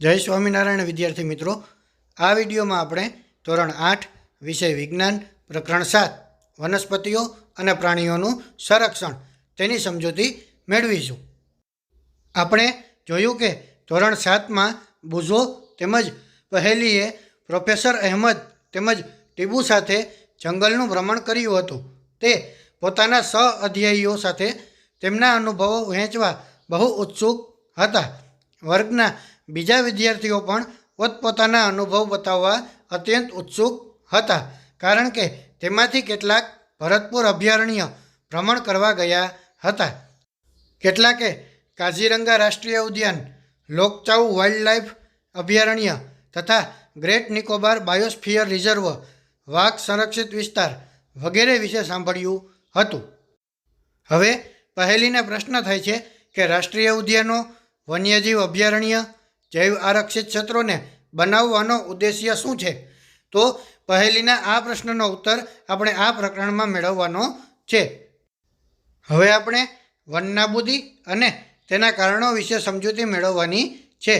जय स्वामीनारायण विद्यार्थी मित्रों, आ विडियो में आपणे धोरण 8 विषय विज्ञान प्रकरण 7 वनस्पतिओ अने प्राणीओनुं संरक्षण तेनी समजूती मेळवीशुं। आपणे जोयुं के धोरण 7 में बुझो तेमज पहेलीए प्रोफेसर अहमद तेमज टीबू साथे जंगलनुं भ्रमण कर्युं हतुं। ते पोताना सह अध्यायीओ साथे तेमना अनुभवो वहेंचवा बहु उत्सुक हता। वर्गना बीजा विद्यार्थीओ पण पोतपोताना अनुभव बताववा अत्यंत उत्सुक हता, कारण के तेमांथी केटलाक भरतपुर अभयारण्य भ्रमण करवा गया हता। केटलाके काजीरंगा राष्ट्रीय उद्यान, लोकचाऊ वाइल्डलाइफ अभयारण्य तथा ग्रेट निकोबार बायोस्फीयर रिजर्व, वाघ संरक्षित विस्तार वगैरे विषे सांभळ्युं हतुं। हवे पहेलीने प्रश्न थाय छे के राष्ट्रीय उद्यानो, वन्यजीव अभयारण्य, जैव आरक्षित क्षेत्रों ने बनाववानो उद्देश्य शुं छे? तो पहेलीना आ प्रश्ननो उत्तर आपणे आ प्रकरणमां मेळववानो छे। हवे आपणे वन नाबूदी अने तेना कारणो विषे समजूती मेळववानी छे।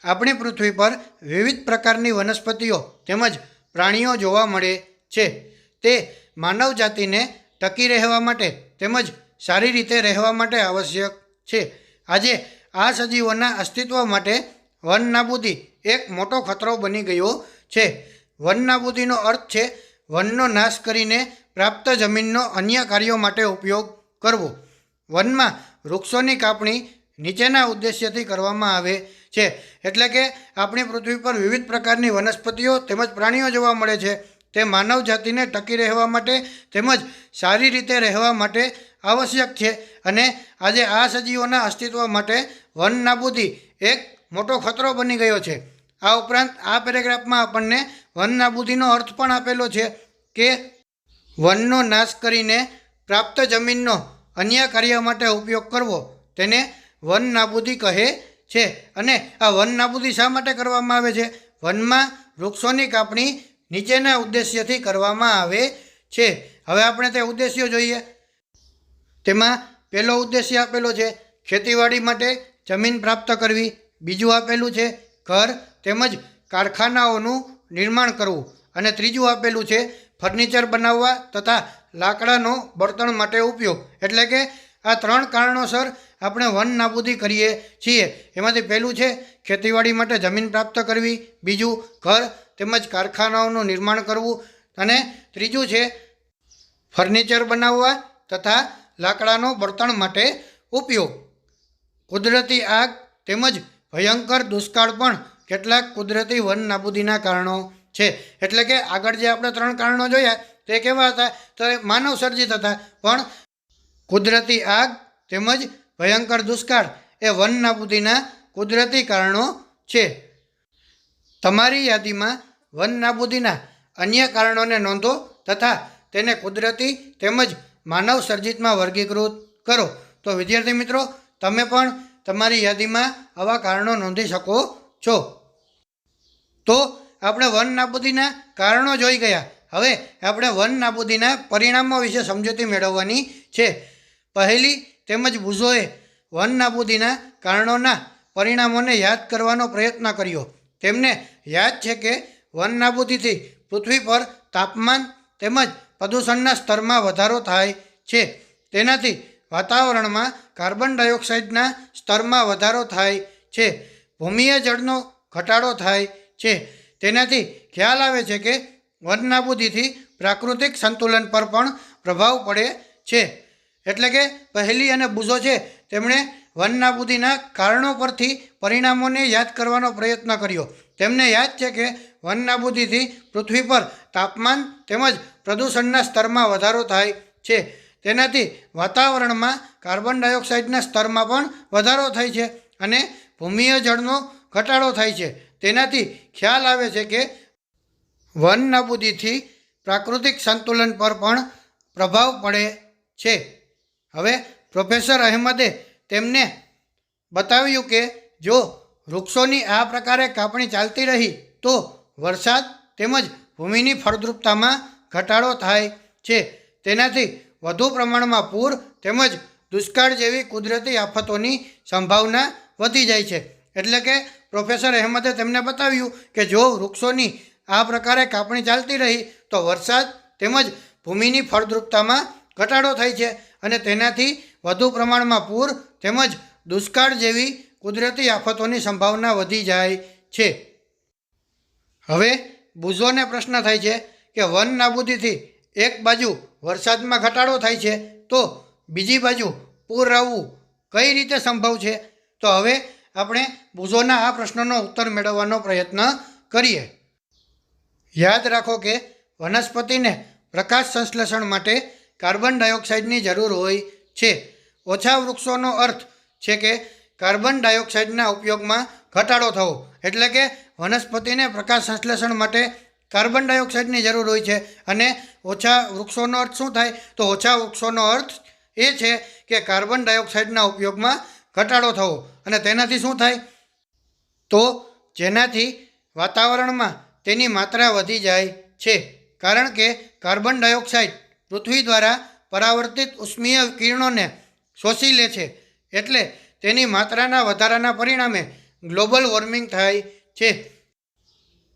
आपणी पृथ्वी पर विविध प्रकारनी वनस्पतिओ तेमज प्राणीओ जोवा मळे छे। ते मानव जातिने टकी रहेवा माटे तेमज सारी रीते रहेवा माटे आवश्यक छे। आजे आ सजीवोना अस्तित्व माटे वन नाबूदी एक मोटो खतरो बनी गयो छे। वन नाबूदीनो अर्थ छे वननो नाश करीने प्राप्त जमीननो अन्य कार्यो माटे उपयोग करवो। वनमां वृक्षोनी कापणी नीचेना उद्देश्यथी करवामां आवे छे। एटले के आपणी पृथ्वी पर विविध प्रकारनी वनस्पतिओ तेमज प्राणीओ जोवा मळे छे। ते मानव जातिने टकी रहेवा माटे तेमज सारी रीते रहेवा माटे आवश्यक छे अने आजे आ सजीवोना अस्तित्व माटे वन नाबूदी एक मोटो खतरो बनी गयो छे। आ उपरांत आ पेरेग्राफमां आपणने वन नाबूदीनो अर्थ पण आपेलो छे के वननो नाश करीने प्राप्त जमीननो अन्य कार्य माटे उपयोग करवो तेने वन नाबूदी कहे छे। अने आ वन नाबूदी शा माटे करवामां आवे छे? वनमां वृक्षोनी कापणी नीचेना उद्देश्यथी करवामां आवे छे। हवे आपणे ते उद्देश्यो जोईए। तेमां पहेलो उद्देश्य आपेलो छे खेतीवाड़ी माटे जमीन प्राप्त करवी। बीजुं आपेलुं छे घर तेमज कारखानाओनुं निर्माण करवुं अने त्रीजुं आपेलुं छे फर्निचर बनाववा तथा लाकडानो बर्तण माटे उपयोग। एटले के आ त्रण कारणोसर આપણે વન નાબૂદી કરીએ છીએ। એમાંથી પહેલું છે ખેતીવાડી માટે જમીન પ્રાપ્ત કરવી, બીજું ઘર તેમજ કારખાનાઓનું નિર્માણ કરવું અને ત્રીજું છે ફર્નિચર બનાવવા તથા લાકડાનો બળતણ માટે ઉપયોગ। કુદરતી આગ તેમજ ભયંકર દુષ્કાળ પણ કેટલાક કુદરતી વન નાબૂદીના કારણો છે। એટલે કે આગળ જે આપણે ત્રણ કારણો જોયા તે કેવા હતા? તો માનવ સર્જિત હતા, પણ કુદરતી આગ તેમજ भयंकर दुष्काळ ए वन नाबूदीना कुदरती कारणों छे। तमारी यादीमां वन नाबूदीना अन्य कारणों ने नोंधो तथा तेने कुदरती तेमज मानव सर्जितमां वर्गीकृत करो। तो विद्यार्थी मित्रों, तमे पण तमारी यादीमां आवा कारणों नोंधी शको छो। तो आपणे वन नाबूदीना कारणों जोई गया। हवे आपणे वन नाबूदीना परिणामों विषे समजूती मेळववानी छे। पहेली तेमज बुझोए वन नाबूदीना कारणोना परिणामोने याद करवानो प्रयत्न कर्यो। तेमने याद छे के वन नाबूदीथी पृथ्वी पर तापमान तेमज प्रदूषणना स्तरमां वधारो थाय छे। तेनाथी वातावरणमां कार्बन डायोक्साइडना स्तरमां वधारो थाय छे। भूमिय जळनो घटाडो थाय छे। तेनाथी ख्याल आवे छे के वन नाबूदीथी प्राकृतिक संतुलन पर पण प्रभाव पड़े छे। एटले के पहेली अने बुझो छे तेमणे वन नाबूदीना कारणों परथी परिणामोने याद करवानो प्रयत्न कर्यो। तेमने याद छे के वन नाबूदीथी पृथ्वी पर तापमान तेमज प्रदूषणना स्तरमां वधारो थाय छे। तेनाथी वातावरणमां कार्बन डायोक्साइडना स्तरमां पण वधारो थाय छे अने भूमिय जळनो घटाडो थाय छे। तेनाथी ख्याल आवे छे के वन नाबूदीथी प्राकृतिक संतुलन पर पण प्रभाव पड़े छे। हवे प्रोफेसर अहमदे तेमने बताव्युं के जो वृक्षोनी आ प्रकारे कापणी चालती रही तो वरसाद तेमज भूमिनी फळद्रुपतामां घटाडो थाय छे। तेनाथी वधु प्रमाणमां पूर तेमज दुष्काळ जेवी कुदरती आफतोनी संभावना वधी जाय छे। એટલે કે પ્રોફેસર અહેમદે તેમને બતાવ્યું કે જો વૃક્ષોની આ પ્રકારે કાપણી ચાલતી રહી તો વરસાદ તેમજ ભૂમિની ફળદ્રુપતામાં ઘટાડો થાય છે અને તેનાથી વધુ પ્રમાણમાં પૂર તેમજ દુષ્કાળ જેવી કુદરતી આફતોની સંભાવના વધી જાય છે. હવે બુઝોને પ્રશ્ન થાય છે કે વન નાબૂદીથી એક બાજુ વરસાદમાં ઘટાડો થાય છે તો બીજી બાજુ પૂર આવવું કઈ રીતે સંભવ છે? તો હવે આપણે બુઝોના આ પ્રશ્નનો ઉત્તર મેળવવાનો પ્રયત્ન કરીએ. યાદ રાખો કે વનસ્પતિને પ્રકાશ સંશ્લેષણ માટે કાર્બન ડાયોક્સાઇડની જરૂર હોય છે. ઓછા વૃક્ષોનો અર્થ છે કે કાર્બન ડાયોક્સાઇડના ઉપયોગમાં ઘટાડો થવો, એટલે કે વનસ્પતિને પ્રકાશ સંશ્લેષણ માટે કાર્બન ડાયોક્સાઇડની જરૂર હોય છે. અને ઓછા વૃક્ષોનો અર્થ શું થાય? તો ઓછા વૃક્ષોનો અર્થ એ છે કે કાર્બન ડાયોક્સાઇડના ઉપયોગમાં ઘટાડો થવો. અને તેનાથી શું થાય? તો જેનાથી વાતાવરણમાં તેની માત્રા વધી જાય છે, કારણ કે કાર્બન ડાયોક્સાઇડ પૃથ્વી દ્વારા પરાવર્તિત ઉષ્મીય કિરણોને શોષી લે છે. એટલે તેની માત્રાના વધારાના પરિણામે ગ્લોબલ વોર્મિંગ થાય છે.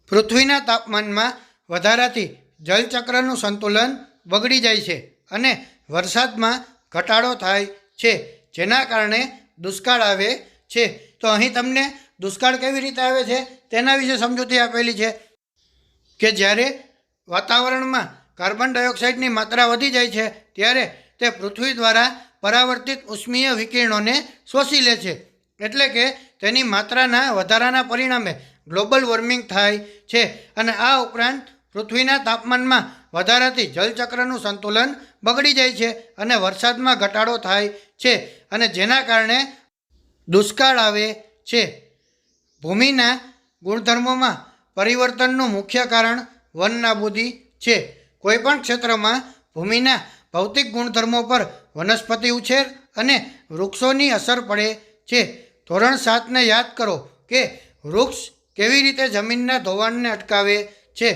પૃથ્વીના તાપમાનમાં વધારાથી જલચક્રનું સંતુલન બગડી જાય છે અને વરસાદમાં ઘટાડો થાય છે, જેના કારણે દુષ્કાળ આવે છે. તો અહીં તમને દુષ્કાળ કેવી રીતે આવે છે તેના વિશે સમજૂતી આપેલી છે કે જ્યારે વાતાવરણમાં કાર્બન ડાયોક્સાઇડની માત્રા વધી જાય છે ત્યારે તે પૃથ્વી દ્વારા પરાવર્તિત ઉષ્મીય વિકિરણોને શોષી લે છે. એટલે કે તેની માત્રાના વધારાના પરિણામે ગ્લોબલ વોર્મિંગ થાય છે. અને આ ઉપરાંત પૃથ્વીના તાપમાનમાં વધારાથી જલચક્રનું સંતુલન બગડી જાય છે અને વરસાદમાં ઘટાડો થાય છે, અને જેના કારણે દુષ્કાળ આવે છે. ભૂમિના ગુણધર્મોમાં પરિવર્તનનું મુખ્ય કારણ વન નાબૂદી છે. કોઈપણ ક્ષેત્રમાં ભૂમિના ભૌતિક ગુણધર્મો પર વનસ્પતિ ઉછેર અને વૃક્ષોની અસર પડે છે. ધોરણ 7ને યાદ કરો કે વૃક્ષ કેવી રીતે જમીનના ધોવાણને અટકાવે છે.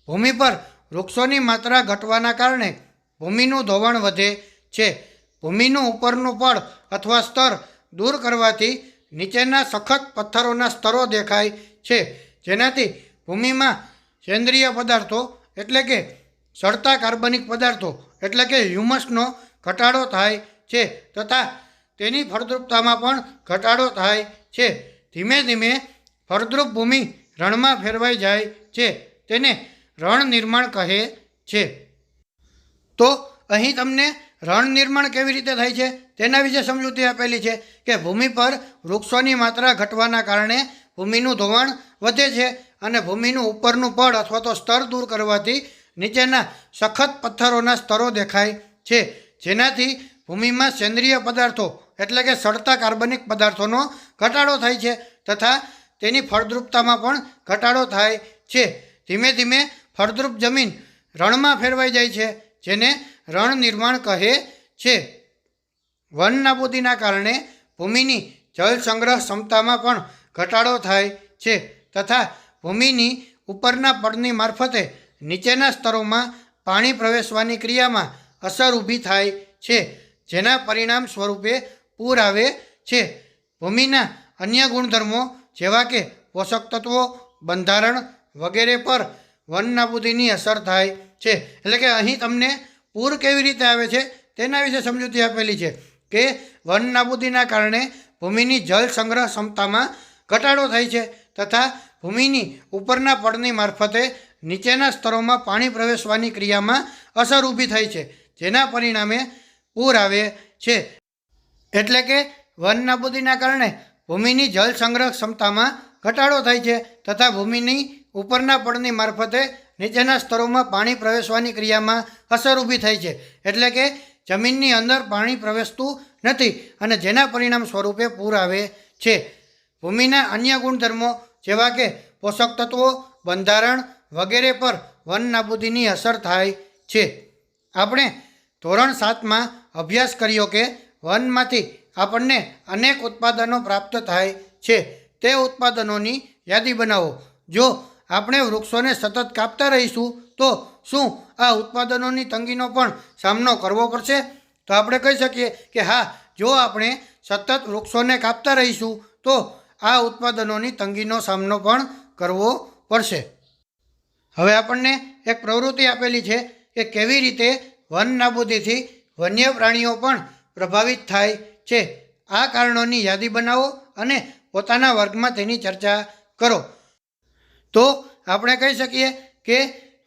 ભૂમિ પર વૃક્ષોની માત્રા ઘટવાના કારણે ભૂમિનું ધોવાણ વધે છે. ભૂમિનું ઉપરનું પડ અથવા સ્તર દૂર કરવાથી નીચેના સખત પથ્થરોના સ્તરો દેખાય છે, જેનાથી ભૂમિમાં સેન્દ્રિય પદાર્થો એટલે કે સડતા કાર્બનિક પદાર્થો એટલે કે હ્યુમસનો ઘટાડો થાય છે તથા તેની ફળદ્રુપતામાં પણ ઘટાડો થાય છે. ધીમે ધીમે ફળદ્રુપ ભૂમિ રણમાં ફેરવાઈ જાય છે. તેને રણ નિર્માણ કહે છે. તો અહીં તમને રણ નિર્માણ કેવી રીતે થાય છે તેના વિશે સમજૂતી આપેલી છે કે ભૂમિ પર વૃક્ષોની માત્રા ઘટવાના કારણે ભૂમિનું ધોવાણ વધે છે અને ભૂમિનું ઉપરનું પડ અથવા તો સ્તર દૂર કરવાથી નીચેના સખત પથ્થરોના સ્તરો દેખાય છે, જેનાથી ભૂમિમાં સેન્દ્રિય પદાર્થો એટલે કે સડતા કાર્બનિક પદાર્થોનો ઘટાડો થાય છે તથા તેની ફળદ્રુપતામાં પણ ઘટાડો થાય છે. ધીમે ધીમે ફળદ્રુપ જમીન રણમાં ફેરવાઈ જાય છે, જેને રણ નિર્માણ કહે છે. વન નાબૂદીના કારણે ભૂમિની જળ સંગ્રહ ક્ષમતામાં પણ ઘટાડો થાય છે તથા ભૂમિની ઉપરના પડની મારફતે નીચેના સ્તરોમાં પાણી પ્રવેશવાની ક્રિયામાં અસર ઊભી થાય છે, જેના પરિણામ સ્વરૂપે પૂર આવે છે. ભૂમિના અન્ય ગુણધર્મો જેવા કે પોષક તત્વો, બંધારણ વગેરે પર વન નાબૂદીની અસર થાય છે. એટલે કે અહીં તમને પૂર કેવી રીતે આવે છે તેના વિશે સમજૂતી આપેલી છે કે વન નાબૂદીના કારણે ભૂમિની જળ સંગ્રહ ક્ષમતામાં ઘટાડો થાય છે તથા ભૂમિની ઉપરના પડની મારફતે નીચેના સ્તરોમાં પાણી પ્રવેશવાની ક્રિયામાં અસર ઊભી થાય છે, જેના પરિણામે પૂર આવે છે. એટલે કે વન નાબૂદીના કારણે ભૂમિની જળ સંગ્રહ ક્ષમતામાં ઘટાડો થાય છે તથા ભૂમિની ઉપરના પડની મારફતે નીચેના સ્તરોમાં પાણી પ્રવેશવાની ક્રિયામાં અસર ઊભી થાય છે. એટલે કે જમીનની અંદર પાણી પ્રવેશતું નથી અને જેના પરિણામ સ્વરૂપે પૂર આવે છે. ભૂમિના અન્ય ગુણધર્મો જેવા કે પોષક તત્વો, બંધારણ વગેરે પર વન નાબૂદીની અસર થાય છે. આપણે ધોરણ 7માં અભ્યાસ કર્યો કે વનમાંથી આપણને અનેક ઉત્પાદનો પ્રાપ્ત થાય છે. તે ઉત્પાદનોની યાદી બનાવો. જો આપણે વૃક્ષોને સતત કાપતા રહીશું તો શું આ ઉત્પાદનોની તંગીનો પણ સામનો કરવો પડશે? તો આપણે કહી શકીએ કે હા, જો આપણે સતત વૃક્ષોને કાપતા રહીશું તો આ ઉત્પાદનોની તંગીનો સામનો પણ કરવો પડશે. હવે આપણને એક પ્રવૃત્તિ આપેલી છે કે કેવી રીતે વન નાબૂદીથી વન્ય પ્રાણીઓ પણ પ્રભાવિત થાય છે. આ કારણોની યાદી બનાવો અને પોતાના વર્ગમાં તેની ચર્ચા કરો. તો આપણે કહી શકીએ કે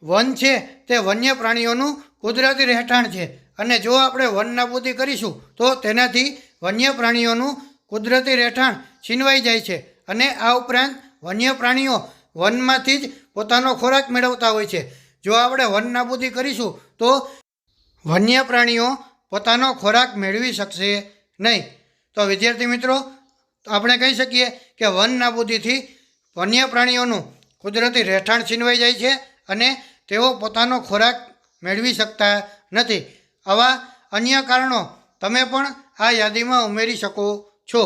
વન છે તે વન્ય પ્રાણીઓનું કુદરતી રહેઠાણ છે અને જો આપણે વન નાબૂદી કરીશું તો તેનાથી વન્ય પ્રાણીઓનું કુદરતી રહેઠાણ છીનવાઈ જાય છે અને આ ઉપરાંત વન્ય પ્રાણીઓ વનમાંથી જ પોતાનો ખોરાક મેળવતા હોય છે. જો આપણે વન નાબૂદી કરીશું તો વન્ય પ્રાણીઓ પોતાનો ખોરાક મેળવી શકશે નહીં. તો વિદ્યાર્થી મિત્રો, આપણે કહી શકીએ કે વન નાબૂદીથી વન્ય પ્રાણીઓનું કુદરતી રહેઠાણ છીનવાઈ જાય છે અને તેઓ પોતાનો ખોરાક મેળવી શકતા નથી. આવા અન્ય કારણો તમે પણ આ યાદીમાં ઉમેરી શકો છો.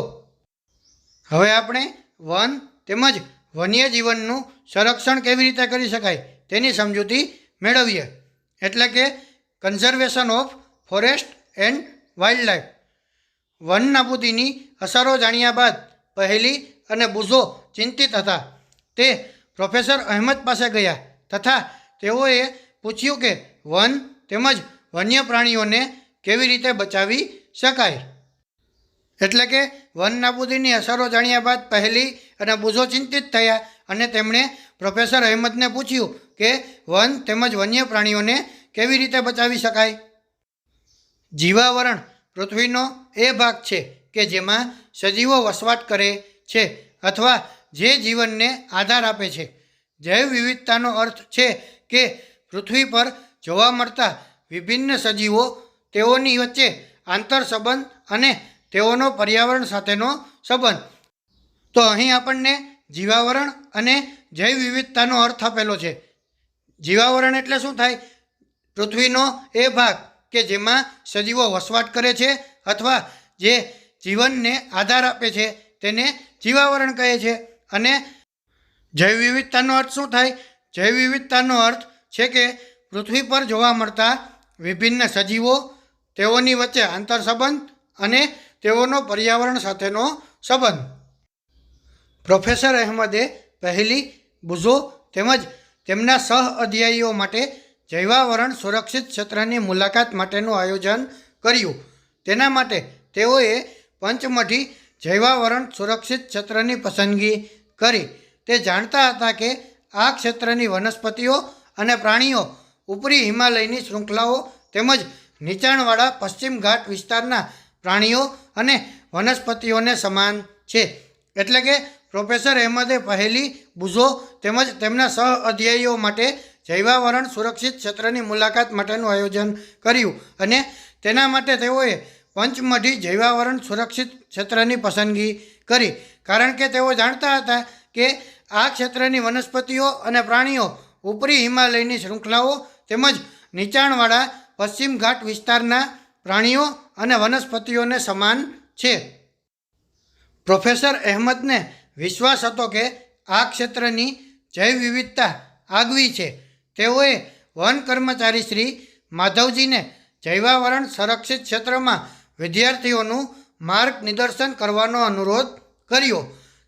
હવે આપણે વન તેમજ વન્યજીવનનું સંરક્ષણ કેવી રીતે કરી શકાય તેની સમજૂતી મેળવીએ. એટલે કે conservation of forest and wildlife. વન નાબૂદીની અસરો જાણ્યા બાદ પહેલી અને બુઝો ચિંતિત હતા. તે પ્રોફેસર અહેમદ પાસે ગયા તથા તેઓએ પૂછ્યું કે વન તેમજ વન્ય પ્રાણીઓને કેવી રીતે બચાવી શકાય. એટલે કે વન નાબૂદીની અસરો જાણ્યા બાદ પહેલી અને બુઝો ચિંતિત થયા અને તેમણે પ્રોફેસર અહેમદને પૂછ્યું કે વન તેમજ વન્ય પ્રાણીઓને કેવી રીતે બચાવી શકાય. જીવાવરણ પૃથ્વીનો એ ભાગ છે કે જેમાં સજીવો વસવાટ કરે છે અથવા જે જીવનને આધાર આપે છે. જૈવ વિવિધતાનો અર્થ છે કે પૃથ્વી પર જોવા મળતા વિભિન્ન સજીવો, તેઓની વચ્ચે આંતર સંબંધ અને તેઓનો પર્યાવરણ સાથેનો સંબંધ. તો અહીં આપણને જીવાવરણ અને જૈવ વિવિધતાનો અર્થ આપેલો છે. જીવાવરણ એટલે શું થાય? પૃથ્વીનો એ ભાગ કે જેમાં સજીવો વસવાટ કરે છે અથવા જે જીવનને આધાર આપે છે તેને જીવાવરણ કહે છે. અને જૈવ વિવિધતાનો અર્થ શું થાય? જૈવ વિવિધતાનો અર્થ છે કે પૃથ્વી પર જોવા મળતા વિભિન્ન સજીવો, તેઓની વચ્ચે આંતર સંબંધ અને તેઓનો પર્યાવરણ સાથેનો સંબંધ. પ્રોફેસર અહેમદે પહેલી, બુઝો તેમજ તેમના સહ અધ્યાયીઓ માટે જૈવાવરણ સુરક્ષિત ક્ષેત્રની મુલાકાત માટેનું આયોજન કર્યું. તેના માટે તેઓએ પંચમઢી જૈવાવરણ સુરક્ષિત ક્ષેત્રની પસંદગી કરી. તે જાણતા હતા કે આ ક્ષેત્રની વનસ્પતિઓ અને પ્રાણીઓ ઉપરી હિમાલયની શૃંખલાઓ તેમજ નીચાણવાળા પશ્ચિમ ઘાટ વિસ્તારના પ્રાણીઓ અને વનસ્પતિઓને સમાન છે. એટલે કે પ્રોફેસર અહેમદે પહેલી, બુઝો તેમજ તેમના સહ અધ્યાયીઓ માટે જૈવાવરણ સુરક્ષિત ક્ષેત્રની મુલાકાત માટેનું આયોજન કર્યું અને તેના માટે તેઓએ પંચમઢી જૈવાવરણ સુરક્ષિત ક્ષેત્રની પસંદગી કરી. કારણ કે તેઓ જાણતા હતા કે આ ક્ષેત્રની વનસ્પતિઓ અને પ્રાણીઓ ઉપરી હિમાલયની શૃંખલાઓ તેમજ નીચાણવાળા પશ્ચિમ ઘાટ વિસ્તારના પ્રાણીઓ અને વનસ્પતિઓને સમાન છે. પ્રોફેસર અહેમદને વિશ્વાસ હતો કે આ ક્ષેત્રની જૈવ વિવિધતા આગવી છે. તેઓએ વન કર્મચારી શ્રી માધવજીને જૈવાવરણ સંરક્ષિત ક્ષેત્રમાં વિદ્યાર્થીઓનું માર્ગ નિદર્શન કરવાનો અનુરોધ કર્યો.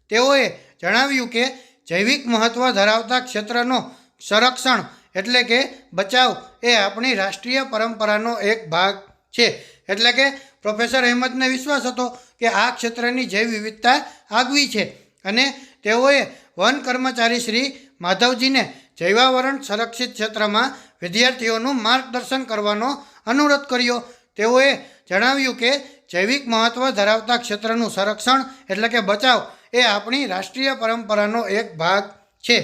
તેઓએ જણાવ્યું કે જૈવિક મહત્ત્વ ધરાવતા ક્ષેત્રનો સંરક્ષણ એટલે કે બચાવ એ આપણી રાષ્ટ્રીય પરંપરાનો એક ભાગ છે. એટલે કે પ્રોફેસર અહેમદને વિશ્વાસ હતો કે આ ક્ષેત્રની જૈવ વિવિધતા આગવી છે અને તેઓએ વન કર્મચારી શ્રી માધવજીને જૈવાવરણ સંરક્ષિત ક્ષેત્રમાં વિદ્યાર્થીઓનું માર્ગદર્શન કરવાનો અનુરોધ કર્યો. તેઓએ જણાવ્યું કે જૈવિક મહત્ત્વ ધરાવતા ક્ષેત્રનું સંરક્ષણ એટલે કે બચાવ એ આપણી રાષ્ટ્રીય પરંપરાનો એક ભાગ છે.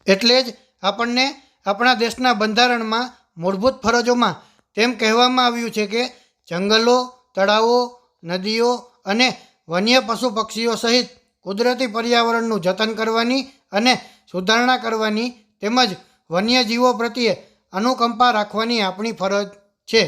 એટલે જ આપણને આપણા દેશના બંધારણમાં મૂળભૂત ફરજોમાં તેમ કહેવામાં આવ્યું છે કે જંગલો, તળાવો, નદીઓ અને વન્ય પશુ પક્ષીઓ સહિત કુદરતી પર્યાવરણનું જતન કરવાની અને સુધારણા કરવાની તેમજ વન્યજીવો પ્રત્યે અનુકંપા રાખવાની આપણી ફરજ છે.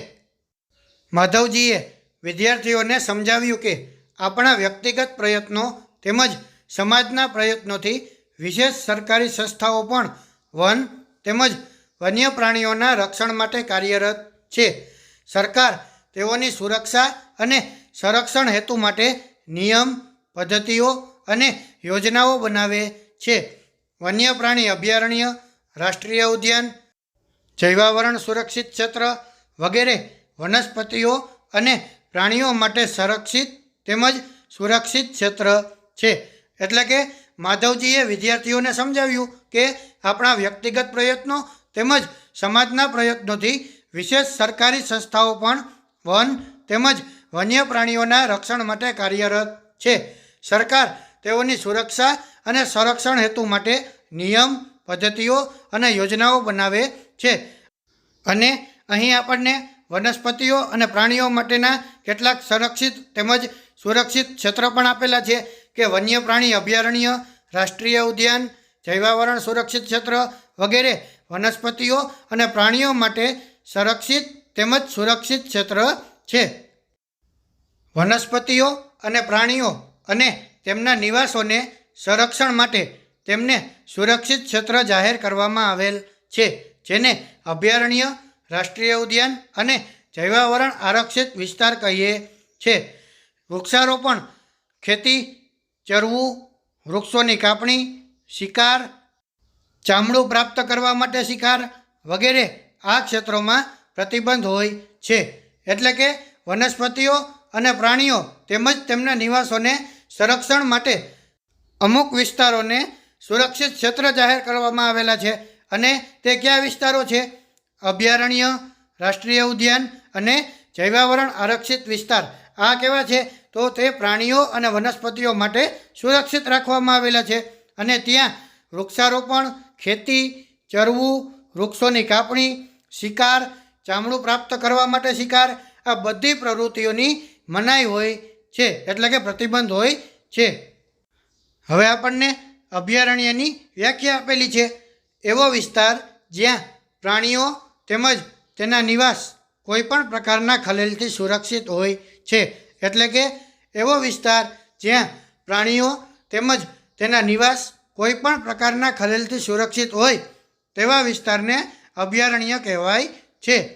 માધવજીએ વિદ્યાર્થીઓને સમજાવ્યું કે આપણા વ્યક્તિગત પ્રયત્નો તેમજ સમાજના પ્રયત્નોથી વિશેષ સરકારી સંસ્થાઓ પણ વન તેમજ વન્ય પ્રાણીઓના રક્ષણ માટે કાર્યરત છે. સરકાર તેઓની સુરક્ષા અને સંરક્ષણ હેતુ માટે નિયમ, પદ્ધતિઓ અને યોજનાઓ બનાવે છે. વન્ય પ્રાણી અભયારણ્ય, રાષ્ટ્રીય ઉદ્યાન, જૈવાવરણ સુરક્ષિત ક્ષેત્ર વગેરે વનસ્પતિઓ અને પ્રાણીઓ માટે સંરક્ષિત તેમજ સુરક્ષિત ક્ષેત્ર છે. એટલે કે માધવજીએ વિદ્યાર્થીઓને સમજાવ્યું કે આપણા વ્યક્તિગત પ્રયત્નો તેમજ સમાજના પ્રયત્નોથી વિશેષ સરકારી સંસ્થાઓ પણ વન તેમજ વન્ય પ્રાણીઓના રક્ષણ માટે કાર્યરત છે. સરકાર તેઓની સુરક્ષા અને સંરક્ષણ હેતુ માટે નિયમ, પદ્ધતિઓ અને યોજનાઓ બનાવે છે. અને અહીં આપણને વનસ્પતિઓ અને પ્રાણીઓ માટેના કેટલાક સંરક્ષિત તેમજ સુરક્ષિત ક્ષેત્ર પણ આપેલા છે કે વન્ય પ્રાણી અભયારણ્ય, રાષ્ટ્રીય ઉદ્યાન, જૈવાવરણ સુરક્ષિત ક્ષેત્ર વગેરે વનસ્પતિઓ અને પ્રાણીઓ માટે સંરક્ષિત તેમજ સુરક્ષિત ક્ષેત્ર છે. વનસ્પતિઓ અને પ્રાણીઓ અને તેમના નિવાસોને સંરક્ષણ માટે તેમને સુરક્ષિત ક્ષેત્ર જાહેર કરવામાં આવેલ છે, જેને અભયારણ્ય, રાષ્ટ્રીય ઉદ્યાન અને જૈવાવરણ આરક્ષિત વિસ્તાર કહીએ છે. વૃક્ષારોપણ, ખેતી, ચરવું, વૃક્ષોની કાપણી, શિકાર, ચામડું પ્રાપ્ત કરવા માટે શિકાર વગેરે આ ક્ષેત્રોમાં પ્રતિબંધ હોય છે. એટલે કે વનસ્પતિઓ અને પ્રાણીઓ તેમજ તેમના નિવાસોને સંરક્ષણ માટે અમુક વિસ્તારોને સુરક્ષિત ક્ષેત્ર જાહેર કરવામાં આવેલા છે. અને તે કયા વિસ્તારો છે? અભયારણ્ય, રાષ્ટ્રીય ઉદ્યાન અને જૈવાવરણ આરક્ષિત વિસ્તાર. આ કેવા છે? તો તે પ્રાણીઓ અને વનસ્પતિઓ માટે સુરક્ષિત રાખવામાં આવેલા છે. અને ત્યાં વૃક્ષારોપણ, ખેતી, ચરવું, વૃક્ષોની કાપણી, શિકાર, ચામડું પ્રાપ્ત કરવા માટે શિકાર, આ બધી પ્રવૃત્તિઓની મનાઈ હોય છે, એટલે કે પ્રતિબંધ હોય છે. હવે આપણને અભયારણ્યની વ્યાખ્યા આપેલી છે. એવો વિસ્તાર જ્યાં પ્રાણીઓ તેમજ તેના નિવાસ કોઈપણ પ્રકારના ખલેલથી સુરક્ષિત હોય છે. એટલે કે એવો વિસ્તાર જ્યાં પ્રાણીઓ તેમજ તેના નિવાસ કોઈપણ પ્રકારના ખલેલથી સુરક્ષિત હોય તેવા વિસ્તારને અભયારણ્ય કહેવાય છે.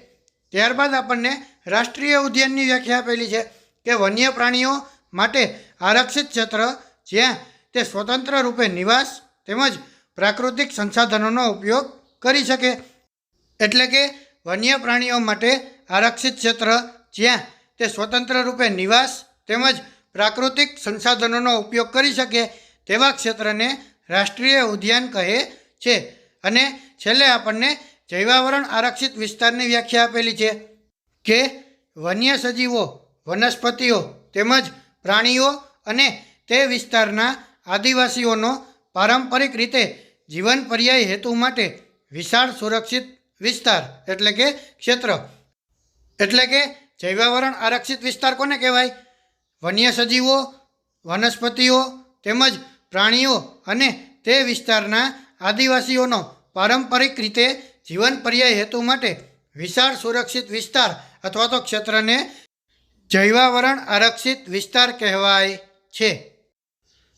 ત્યારબાદ આપણને રાષ્ટ્રીય ઉદ્યાનની વ્યાખ્યા આપેલી છે કે વન્ય પ્રાણીઓ માટે આરક્ષિત ક્ષેત્ર જ્યાં તે સ્વતંત્ર રૂપે નિવાસ તેમજ પ્રાકૃતિક સંસાધનોનો ઉપયોગ કરી શકે. એટલે કે વન્ય પ્રાણીઓ માટે આરક્ષિત ક્ષેત્ર જ્યાં તે સ્વતંત્ર રૂપે નિવાસ તેમજ પ્રાકૃતિક સંસાધનોનો ઉપયોગ કરી શકે તેવા ક્ષેત્રને રાષ્ટ્રીય ઉદ્યાન કહે છે. અને છેલ્લે આપણને જૈવાવરણ આરક્ષિત વિસ્તારની વ્યાખ્યા આપેલી છે કે વન્ય સજીવો, વનસ્પતિઓ તેમજ પ્રાણીઓ અને તે વિસ્તારના આદિવાસીઓનો પારંપરિક રીતે જીવન પર્યાય હેતુ માટે વિશાળ સુરક્ષિત વિસ્તાર એટલે કે ક્ષેત્ર. એટલે કે જૈવાવરણ આરક્ષિત વિસ્તાર કોને કહેવાય? વન્ય સજીવો, વનસ્પતિઓ તેમજ પ્રાણીઓ અને તે વિસ્તારના આદિવાસીઓનો પારંપરિક રીતે જીવન પર્યાય હેતુ માટે વિશાળ સુરક્ષિત વિસ્તાર અથવા તો ક્ષેત્રને જૈવાવરણ આરક્ષિત વિસ્તાર કહેવાય છે.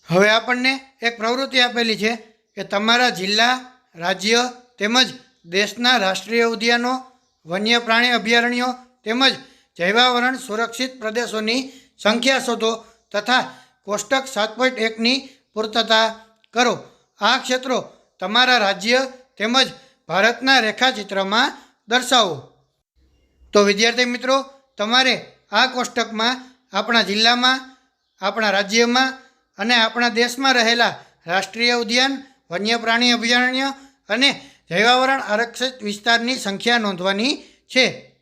હવે આપણને એક પ્રવૃત્તિ આપેલી છે કે તમારા જિલ્લા, રાજ્ય તેમજ દેશના રાષ્ટ્રીય ઉદ્યાનો, વન્ય પ્રાણી અભયારણ્યો તેમજ જૈવાવરણ સુરક્ષિત પ્રદેશોની સંખ્યા શોધો તથા કોષ્ટક 7.1ની પૂર્તતા કરો. આ ક્ષેત્રો તમારા રાજ્ય તેમજ ભારતના રેખાચિત્રમાં દર્શાવો. તો વિદ્યાર્થી મિત્રો, તમારે આ કોષ્ટકમાં આપણા જિલ્લામાં, આપણા રાજ્યમાં અને આપણા દેશમાં રહેલા રાષ્ટ્રીય ઉદ્યાન, વન્ય પ્રાણી અભયારણ્ય અને જૈવાવરણ આરક્ષિત વિસ્તારની સંખ્યા નોંધવાની છે.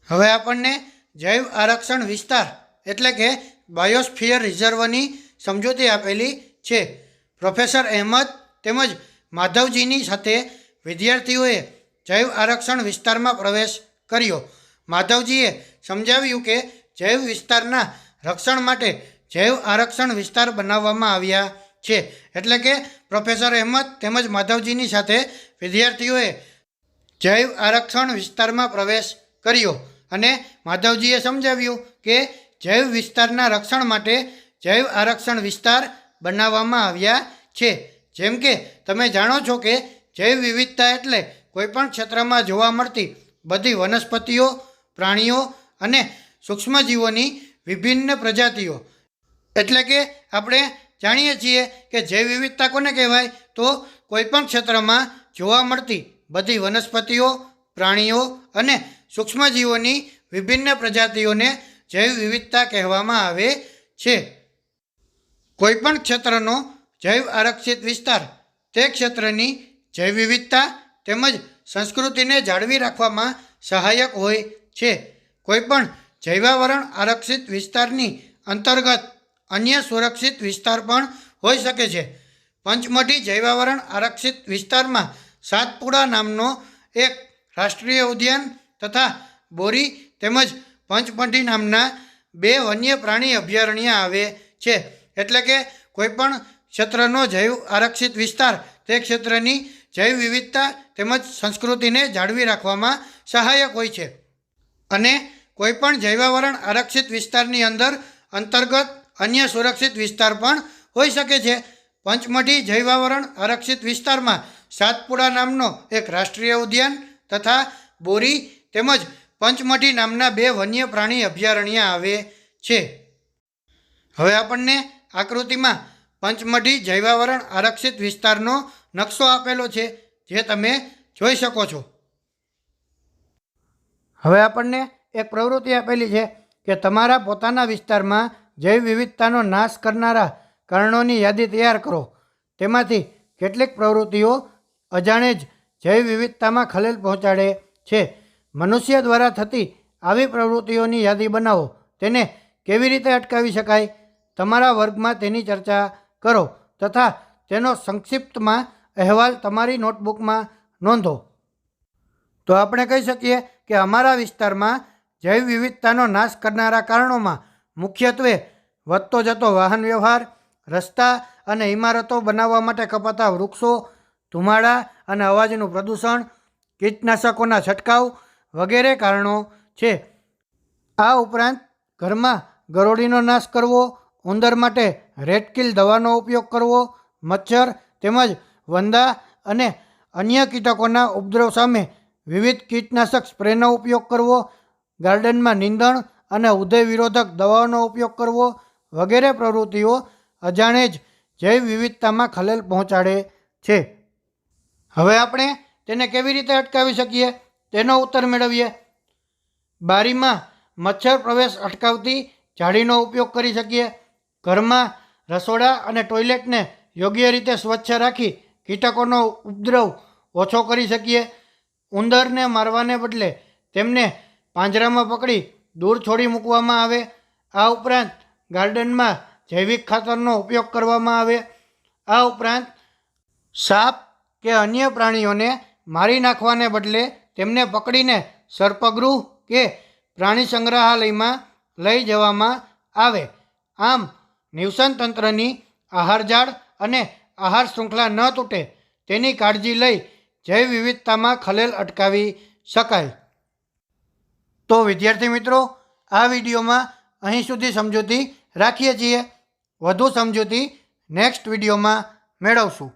હવે આપણને જૈવ આરક્ષણ વિસ્તાર એટલે કે બાયોસ્ફિયર રિઝર્વની સમજૂતી આપેલી છે. પ્રોફેસર અહેમદ તેમજ માધવજીની સાથે વિદ્યાર્થીઓએ જૈવ આરક્ષણ વિસ્તારમાં પ્રવેશ કર્યો. માધવજીએ સમજાવ્યું કે જૈવ વિસ્તારના રક્ષણ માટે જૈવ આરક્ષણ વિસ્તાર બનાવવામાં આવ્યા છે. એટલે કે પ્રોફેસર અહેમદ તેમજ માધવજીની સાથે વિદ્યાર્થીઓએ જૈવ આરક્ષણ વિસ્તારમાં પ્રવેશ કર્યો અને માધવજીએ સમજાવ્યું કે જૈવ વિસ્તારના રક્ષણ માટે જૈવ આરક્ષણ વિસ્તાર બનાવવામાં આવ્યા છે. જેમ કે તમે જાણો છો કે જૈવ વિવિધતા એટલે કોઈપણ ક્ષેત્રમાં જોવા મળતી બધી વનસ્પતિઓ, પ્રાણીઓ અને સૂક્ષ્મજીવોની વિભિન્ન પ્રજાતિઓ. એટલે કે આપણે જાણીએ છીએ કે જૈવ વિવિધતા કોને કહેવાય? તો કોઈપણ ક્ષેત્રમાં જોવા મળતી બધી વનસ્પતિઓ, પ્રાણીઓ અને સૂક્ષ્મજીવોની વિભિન્ન પ્રજાતિઓને જૈવ વિવિધતા કહેવામાં આવે છે. કોઈપણ ક્ષેત્રનો જૈવ આરક્ષિત વિસ્તાર તે ક્ષેત્રની જૈવ વિવિધતા તેમજ સંસ્કૃતિને જાળવી રાખવામાં સહાયક હોય છે. કોઈપણ જૈવાવરણ આરક્ષિત વિસ્તારની અંતર્ગત અન્ય સુરક્ષિત વિસ્તાર પણ હોઈ શકે છે. પંચમઢી જૈવાવરણ આરક્ષિત વિસ્તારમાં સાતપુડા નામનો એક રાષ્ટ્રીય ઉદ્યાન તથા બોરી તેમજ પંચમઢી નામના 2 વન્ય પ્રાણી અભયારણ્ય આવે છે. એટલે કે કોઈપણ ક્ષેત્રનો જૈવ આરક્ષિત વિસ્તાર તે ક્ષેત્રની જૈવ વિવિધતા તેમજ સંસ્કૃતિને જાળવી રાખવામાં સહાયક હોય છે. અને કોઈપણ જૈવાવરણ આરક્ષિત વિસ્તારની અંતર્ગત અન્ય સુરક્ષિત વિસ્તાર પણ હોઈ શકે છે. પંચમઢી જૈવાવરણ આરક્ષિત વિસ્તારમાં સાતપુડા નામનો એક રાષ્ટ્રીય ઉદ્યાન તથા બોરી તેમજ પંચમઢી નામના 2 વન્ય પ્રાણી અભયારણ્ય આવે છે. હવે આપણને આકૃતિમાં પંચમઢી જૈવાવરણ આરક્ષિત વિસ્તારનો નકશો આપેલો છે, જે તમે જોઈ શકો છો. હવે આપણને એક પ્રવૃત્તિ આપેલી છે કે તમારા પોતાના વિસ્તારમાં જૈવ વિવિધતાનો નાશ કરનારા કારણોની યાદી તૈયાર કરો. તેમાંથી કેટલીક પ્રવૃત્તિઓ અજાણે જ જૈવ વિવિધતામાં ખલેલ પહોંચાડે છે. મનુષ્ય દ્વારા થતી આવી પ્રવૃત્તિઓની યાદી બનાવો. તેને કેવી રીતે અટકાવી શકાય? તમારા વર્ગમાં તેની ચર્ચા કરો તથા તેનો સંક્ષિપ્તમાં અહેવાલ તમારી નોટબુકમાં નોંધો. તો આપણે કહી શકીએ કે અમારા વિસ્તારમાં જૈવ વિવિધતાનો નાશ કરનારા કારણોમાં મુખ્યત્વે વધતો જતો વાહન વ્યવહાર, રસ્તા અને ઇમારતો બનાવવા માટે કપાતા વૃક્ષો, ધુમાડા અને અવાજનું પ્રદૂષણ, કીટનાશકોના છંટકાવ વગેરે કારણો છે. આ ઉપરાંત ઘરમાં ગરોળીનો નાશ કરવો, ઉંદર માટે રેટકીલ દવાનો ઉપયોગ કરવો, મચ્છર તેમજ વંદા અને અન્ય કીટકોના ઉપદ્રવ સામે વિવિધ કીટનાશક સ્પ્રેનો ઉપયોગ કરવો, ગાર્ડનમાં નીંદણ અને ઉધઈ વિરોધક દવાઓનો ઉપયોગ કરવો વગેરે પ્રવૃત્તિઓ અજાણે જ જૈવ વિવિધતામાં ખલેલ પહોંચાડે છે. હવે આપણે તેને કેવી રીતે અટકાવી શકીએ તેનો ઉત્તર મેળવીએ. બારીમાં મચ્છર પ્રવેશ અટકાવતી જાળીનો ઉપયોગ કરી શકીએ. ઘરમાં રસોડા અને ટોયલેટને યોગ્ય રીતે સ્વચ્છ રાખી કીટકોનો ઉપદ્રવ ઓછો કરી શકીએ. ઉંદરને મારવાને બદલે તેમને પાંજરામાં પકડી દૂર છોડી મૂકવામાં આવે. આ ઉપરાંત ગાર્ડનમાં જૈવિક ખાતરનો ઉપયોગ કરવામાં આવે. આ ઉપરાંત સાપ કે અન્ય પ્રાણીઓને મારી નાખવાને બદલે તેમને પકડીને સર્પગૃહ કે પ્રાણી સંગ્રહાલયમાં લઈ જવામાં આવે. આમ નિવસન તંત્રની આહાર જાળ અને આહાર શૃંખલા ન તૂટે તેની કાળજી લઈ જૈવ વિવિધતામાં ખલેલ અટકાવી શકાય. તો વિદ્યાર્થી મિત્રો, આ વિડીયોમાં અહીં સુધી સમજૂતી રાખીએ છીએ. વધુ સમજૂતી નેક્સ્ટ વિડીયોમાં મેળવશું.